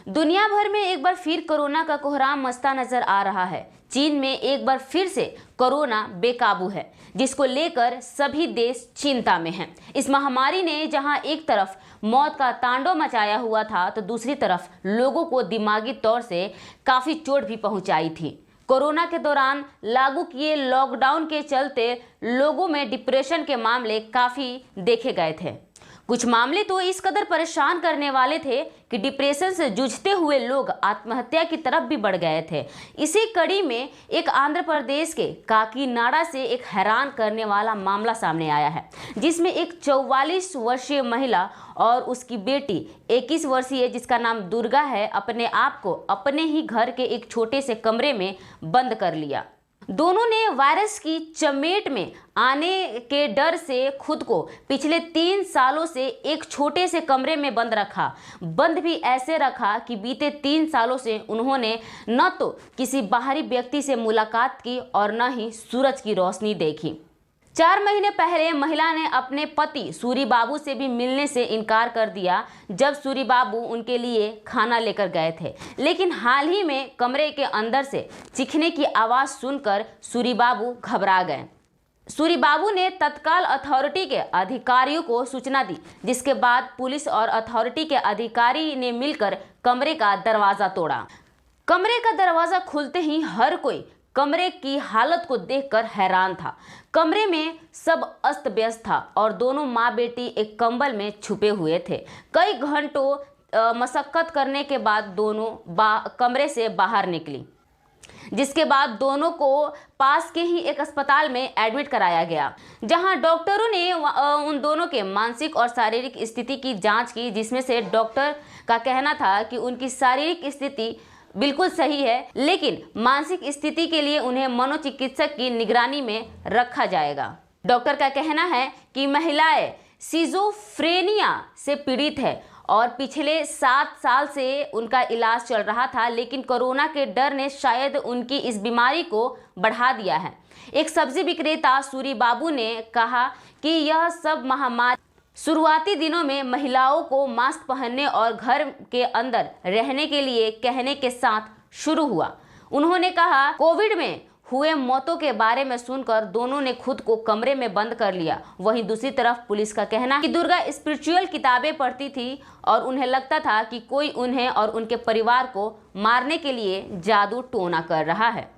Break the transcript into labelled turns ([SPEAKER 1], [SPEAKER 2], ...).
[SPEAKER 1] दुनिया भर में एक बार फिर कोरोना का कोहराम मचता नजर आ रहा है। चीन में एक बार फिर से कोरोना बेकाबू है, जिसको लेकर सभी देश चिंता में हैं। इस महामारी ने जहां एक तरफ मौत का तांडव मचाया हुआ था, तो दूसरी तरफ लोगों को दिमागी तौर से काफी चोट भी पहुंचाई थी। कोरोना के दौरान लागू किए लॉकडाउन के चलते लोगों में डिप्रेशन के मामले काफी देखे गए थे। कुछ मामले तो इस कदर परेशान करने वाले थे कि डिप्रेशन से जूझते हुए लोग आत्महत्या की तरफ भी बढ़ गए थे। इसी कड़ी में एक आंध्र प्रदेश के काकीनाडा से एक हैरान करने वाला मामला सामने आया है, जिसमें एक 44 वर्षीय महिला और उसकी बेटी 21 वर्षीय जिसका नाम दुर्गा है, अपने आप को अपने ही घर के एक छोटे से कमरे में बंद कर लिया। दोनों ने वायरस की चपेट में आने के डर से खुद को पिछले 3 सालों से एक छोटे से कमरे में बंद रखा। बंद भी ऐसे रखा कि बीते 3 सालों से उन्होंने न तो किसी बाहरी व्यक्ति से मुलाकात की और न ही सूरज की रोशनी देखी। 4 महीने पहले महिला ने अपने पति सूरी बाबू से भी मिलने से इनकार कर दिया, जब सूरी बाबू उनके लिए खाना लेकर गए थे। लेकिन हाल ही में कमरे के अंदर से चीखने की आवाज़ सुनकर सूरी बाबू घबरा गए। सूरी बाबू ने तत्काल अथॉरिटी के अधिकारियों को सूचना दी, जिसके बाद पुलिस और अथॉरिटी के अधिकारी ने मिलकर कमरे का दरवाज़ा तोड़ा। कमरे का दरवाज़ा खुलते ही हर कोई कमरे की हालत को देखकर हैरान था। कमरे में सब अस्त व्यस्त था और दोनों माँ बेटी एक कंबल में छुपे हुए थे। कई घंटों मशक्कत करने के बाद दोनों कमरे से बाहर निकली, जिसके बाद दोनों को पास के ही एक अस्पताल में एडमिट कराया गया, जहां डॉक्टरों ने उन दोनों के मानसिक और शारीरिक स्थिति की जांच की, जिसमें से डॉक्टर का कहना था कि उनकी शारीरिक स्थिति बिल्कुल सही है, लेकिन मानसिक स्थिति के लिए उन्हें मनोचिकित्सक की निगरानी में रखा जाएगा। डॉक्टर का कहना है कि महिलाएं सिजोफ्रेनिया से पीड़ित है और पिछले 7 साल से उनका इलाज चल रहा था, लेकिन कोरोना के डर ने शायद उनकी इस बीमारी को बढ़ा दिया है। एक सब्जी विक्रेता सूरी बाबू ने कहा कि यह सब महामारी शुरुआती दिनों में महिलाओं को मास्क पहनने और घर के अंदर रहने के लिए कहने के साथ शुरू हुआ। उन्होंने कहा, कोविड में हुए मौतों के बारे में सुनकर दोनों ने खुद को कमरे में बंद कर लिया। वहीं दूसरी तरफ पुलिस का कहना कि दुर्गा स्पिरिचुअल किताबें पढ़ती थी और उन्हें लगता था कि कोई उन्हें और उनके परिवार को मारने के लिए जादू टोना कर रहा है।